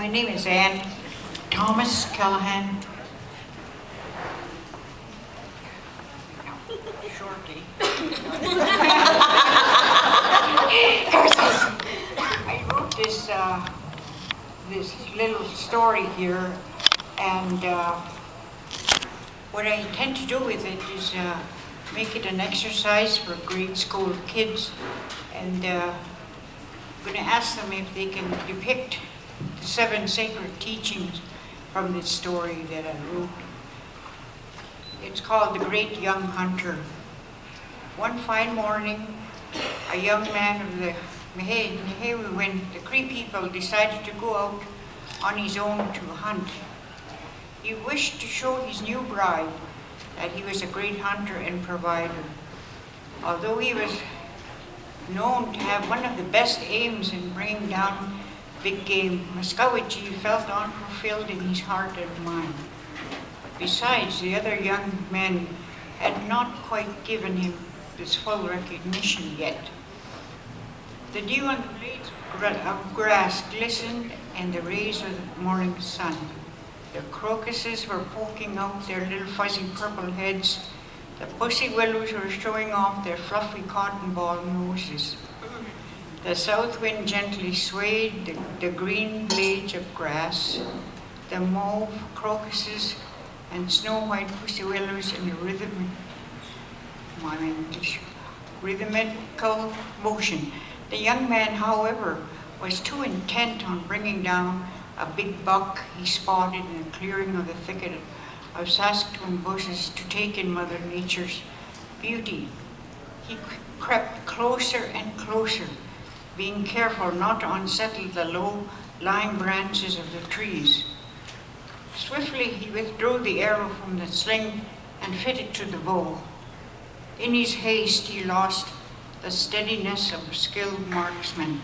My name is Anne Thomas Callahan. Shorty. I wrote this little story here, and what I intend to do with it is make it an exercise for grade school kids, and I'm going to ask them if they can depict the 7 sacred teachings from this story that I wrote. It's called The Great Young Hunter. One fine morning, a young man of the Mehewi, when the Cree people decided to go out on his own to hunt, he wished to show his new bride that he was a great hunter and provider. Although he was known to have one of the best aims in bringing down big game, Muskowekchi felt unfulfilled in his heart and mind. Besides, the other young men had not quite given him this full recognition yet. The dew on the blades of grass glistened in the rays of the morning sun. The crocuses were poking out their little fuzzy purple heads. The pussy willows were showing off their fluffy cotton ball noses. The south wind gently swayed the green blades of grass. The mauve crocuses and snow-white pussy willows in a rhythmical motion. The young man, however, was too intent on bringing down a big buck he spotted in a clearing of the thicket of Saskatoon bushes to take in Mother Nature's beauty. He crept closer and closer, being careful not to unsettle the low-lying branches of the trees. Swiftly he withdrew the arrow from the sling and fit it to the bow. In his haste he lost the steadiness of a skilled marksman,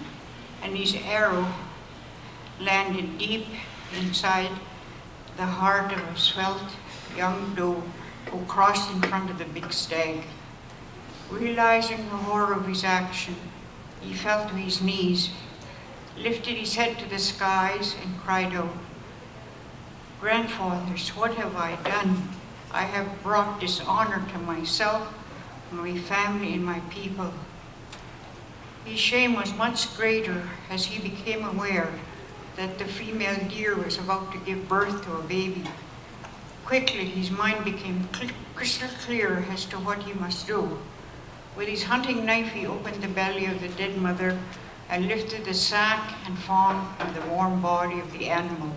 and his arrow landed deep inside the heart of a svelte young doe who crossed in front of the big stag. Realizing the horror of his action, he fell to his knees, lifted his head to the skies, and cried out, "Grandfathers, what have I done? I have brought dishonor to myself, my family, and my people." His shame was much greater as he became aware that the female deer was about to give birth to a baby. Quickly, his mind became crystal clear as to what he must do. With his hunting knife, he opened the belly of the dead mother and lifted the sack and fawn from the warm body of the animal.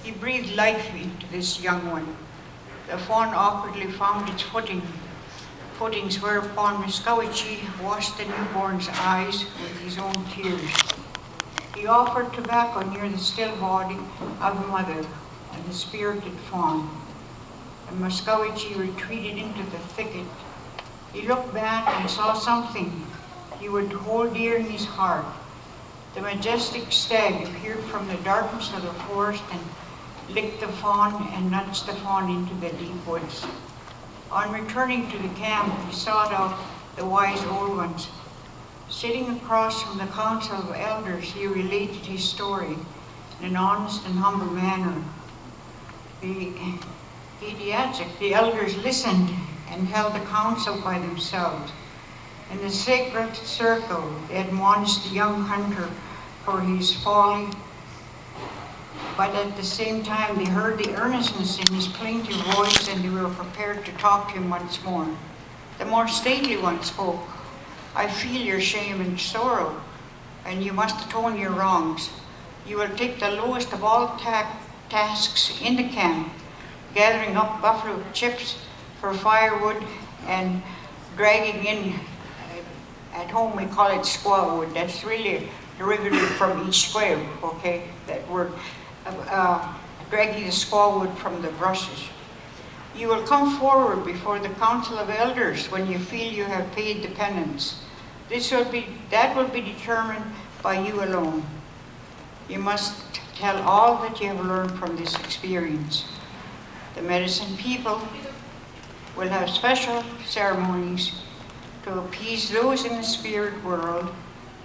He breathed life into this young one. The fawn awkwardly found its footings, whereupon Muskowekchi washed the newborn's eyes with his own tears. He offered tobacco near the still body of the mother and the spirited fawn, and Muskowekchi retreated into the thicket. He looked back and saw something he would hold dear in his heart. The majestic stag appeared from the darkness of the forest and licked the fawn and nudged the fawn into the deep woods. On returning to the camp, he sought out the wise old ones. Sitting across from the council of elders, he related his story in an honest and humble manner. The elders listened and held the council by themselves. In the sacred circle, they admonished the young hunter for his folly, but at the same time they heard the earnestness in his plaintive voice, and they were prepared to talk to him once more. The more stately one spoke. "I feel your shame and sorrow, and you must atone your wrongs. You will take the lowest of all tasks in the camp, gathering up buffalo chips for firewood and dragging in, at home we call it squaw wood. That's really a derivative from each square, okay, that word. Dragging the squaw wood from the brushes. You will come forward before the council of elders when you feel you have paid the penance. That will be determined by you alone. You must tell all that you have learned from this experience. The medicine people will have special ceremonies to appease those in the spirit world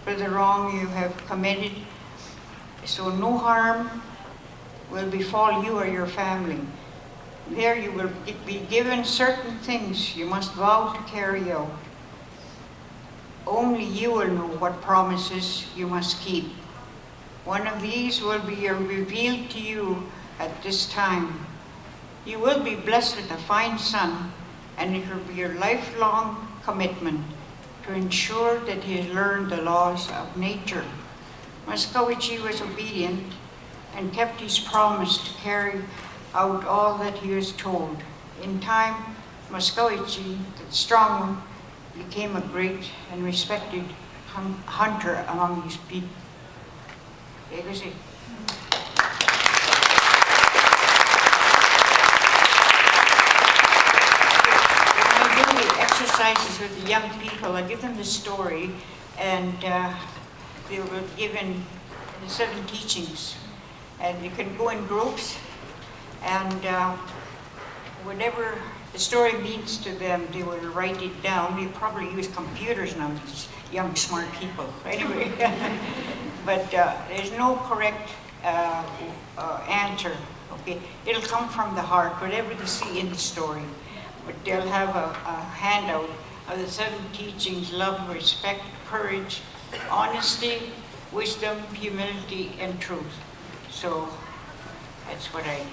for the wrong you have committed, so no harm will befall you or your family. There you will be given certain things you must vow to carry out. Only you will know what promises you must keep. One of these will be revealed to you at this time. You will be blessed with a fine son, and it will be your lifelong commitment to ensure that he has learned the laws of nature. Maskowitz was obedient and kept his promise to carry out all that he was told. In time, Maskowitz, the strong one, became a great and respected hunter among his people. When I do the exercises with the young people, I give them the story, and they were given the 7 teachings. And you can go in groups, and whatever the story means to them, they will write it down. They probably use computers now, these young, smart people. Anyway, but there's no correct answer. Okay, it'll come from the heart, whatever they see in the story. But they'll have a handout of the 7 teachings: love, respect, courage, honesty, wisdom, humility, and truth. So that's what I